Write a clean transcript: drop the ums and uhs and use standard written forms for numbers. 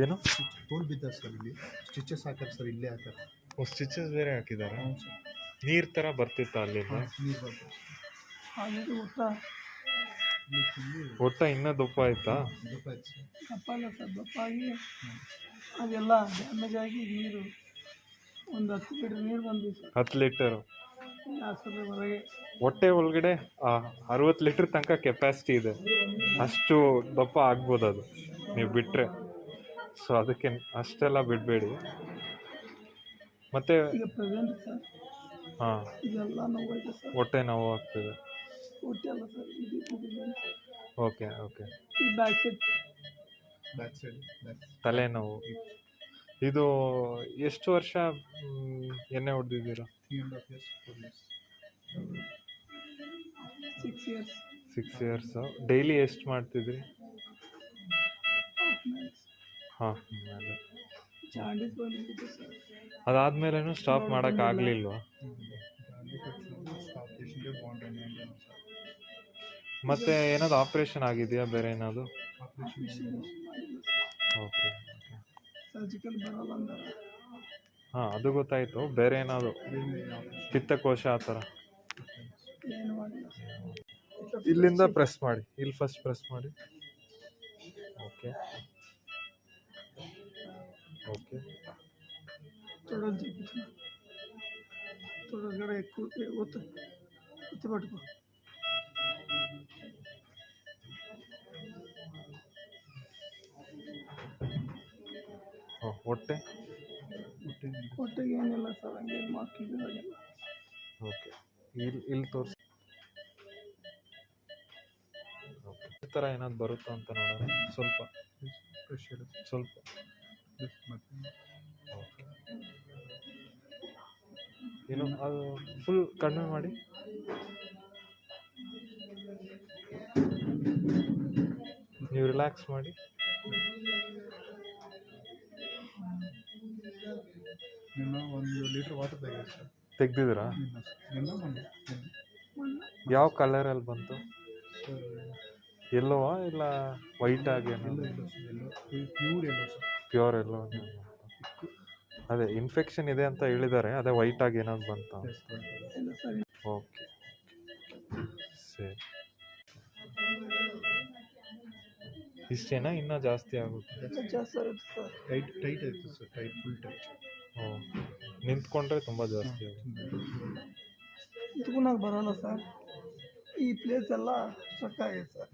ಏನು ತೋಳು ಬಿದ್ದ ಸರ್ ಇಲ್ಲಿ ಸ್ಟಿಚಸ್ ಹಾಕ್ಯಾರ ಸರ್ ಇಲ್ಲೇ ಹಾಕ್ಯಾರ. ಸ್ಟಿಚಸ್ ಬೇರೆ ಹಾಕಿದಾರ. ಹ್ಞೂ ಸರ್. ನೀರ್ ತರ ಬರ್ತಿತ್ತ ಅಲ್ಲಿಂದ. ನೀರು ಬರ್ತದೆ ಹಾಗಾಗಿ ಊಟ ಒಟ್ಟ ಇನ್ನೂ ದಪ್ಪ ಆಯ್ತಾ? ದಪ್ಪ ಆಯ್ತು ಸರ್. ದಪ್ಪ ಇಲ್ಲ ಸರ್, ದಪ್ಪ ಆಗಿ ಅದೆಲ್ಲ ಡ್ಯಾಮೇಜ್ ಆಗಿ ನೀರು ಒಂದು 10 ಲೀಟ್ರ್ ನೀರು ಬಂದ್ವಿ ಸರ್ 10 ಲೀಟರ್. ಆಸ್ಪತ್ರೆವರೆಗೆ. ಹೊಟ್ಟೆ ಒಳಗಡೆ 60 ಲೀಟರ್ ತನಕ ಕೆಪಾಸಿಟಿ ಇದೆ. ಅಷ್ಟು ದಪ್ಪ ಆಗ್ಬೋದು ಅದು ನೀವು ಬಿಟ್ಟರೆ. ಸೊ ಅದಕ್ಕೆ ಅಷ್ಟೆಲ್ಲ ಬಿಡಬೇಡಿ. ಮತ್ತು ಈಗ ಪ್ರೆಸೆಂಟ್ ಸರ್ ಹಾಂ, ಇದೆಲ್ಲ ನೋವಾಯ್ತು ಸರ್. ಹೊಟ್ಟೆ ನೋವು ಆಗ್ತಿದೆ. ಹೊಟ್ಟೆ ಅಲ್ಲ ಸರ್, ಇದು ಓಕೆ ಓಕೆ. ಈ ಬ್ಯಾಕ್ ಸೈಡ್ ಬ್ಯಾಕ್ ಸೈಡ್ ತಲೆನೋವು. ಇದು ಎಷ್ಟು ವರ್ಷ ಎಣ್ಣೆ ಹೊಡೆದಿದ್ದೀರಾ? 3.5 years 4 years 6 years 6 years. Daily ಎಷ್ಟು ಮಾಡ್ತಿದ್ರಿ? ಹಾಂ, ಮೇಲೆ ಜಾಂಡೀಸ್ ಬಂದಿತ್ತು ಸರ್. ಅದಾದ್ಮೇಲೆ ಸ್ಟಾಪ್ ಮಾಡೋಕ್ಕಾಗಲಿಲ್ವಾ? ಮತ್ತೆ ಏನಾದ್ರು ಆಪ್ರೇಷನ್ ಆಗಿದೆಯಾ ಬೇರೆ ಏನಾದ್ರು? Okay okay. ಸರ್ಜಿಕಲ್ ಬರಲ್ಲ ಅಂದಾರ. ಹಾಂ, ಅದು ಗೊತ್ತಾಯಿತು. ಬೇರೆ ಏನಾದ್ರು ಪಿತ್ತಕೋಶ ಆ ಥರ? ಏನು ಮಾಡಿಲ್ಲ. ಇಲ್ಲಿಂದ ಪ್ರೆಸ್ ಮಾಡಿ, ಇಲ್ಲಿ ಫಸ್ಟ್ ಪ್ರೆಸ್ ಮಾಡಿ. Okay okay. ತೊಡಲ್ ಜಗ್ಗಿಸ್ನ ತೊಡಗಡೆ ಒತ್ತು ಒತ್ತಿ ಪಟ್ಕೋ. ಹೊಟ್ಟೆ ಹೊಟ್ಟೆಗೆ ಏನಿಲ್ಲ ಸರ್, ಹಂಗೆ ಮಾಡ್ತಿದ್ದಾಗೆಲ್ಲ. ಓಕೆ, ಇಲ್ಲಿ ತೋರಿಸಿ. ಓಕೆ, ಈ ಥರ ಏನಾದ್ರು ಬರುತ್ತಾ ಅಂತ ನೋಡೋಣ. ಸ್ವಲ್ಪ ಸ್ವಲ್ಪ. ಓಕೆ, ಏನು ಅದು ಫುಲ್ ಕಡಿಮೆ ಮಾಡಿ. ನೀವು ರಿಲ್ಯಾಕ್ಸ್ ಮಾಡಿ. ನಿನ್ನ 1 ಲೀಟ್ರ್ ವಾಟರ್ ತೆಗೆದು ಸರ್. ತೆಗ್ದಿದ್ದೀರಾ? ನಿನ್ನ ಯಾವ ಕಲರಲ್ಲಿ ಬಂತು? ಸರ್ ಎಲ್ಲೋವಾ ಇಲ್ಲ ವೈಟ್ ಆಗಿ? ಎಲ್ಲೋ ಸರ್, ಎಲ್ಲೋ ಪ್ಯೂರ್ ಎಲ್ಲೋ ಸರ್. ಪ್ಯೂರ್ ಎಲ್ಲೋ. ಅದೇ ಇನ್ಫೆಕ್ಷನ್ ಇದೆ ಅಂತ ಹೇಳಿದ್ದಾರೆ. ಅದೇ ವೈಟ್ ಆಗಿ ಏನಾದ್ರು ಬಂತ? ಓಕೆ ಸರಿ. ಇಷ್ಟೇನಾ? ಇನ್ನೂ ಜಾಸ್ತಿ ಆಗುತ್ತೆ? ಜಾಸ್ತಿ ಆಗುತ್ತೆ ಸರ್. ಟೈಟ್ ಆಯಿತು ಸರ್, ಟೈಟ್ ಫುಲ್ ಟೈಟ್. ಓ, ನಿಂತ್ಕೊಂಡ್ರೆ ತುಂಬ ಜಾಸ್ತಿ ಆಗುತ್ತೆ. ನಿಂತ್ಕೊಳಕ್ಕೆ ಬರೋಲ್ಲ ಸರ್. ಈ ಪ್ಲೇಸ್ ಎಲ್ಲ ಸ್ಟ್ರಕ್ ಆಗಿದೆ ಸರ್.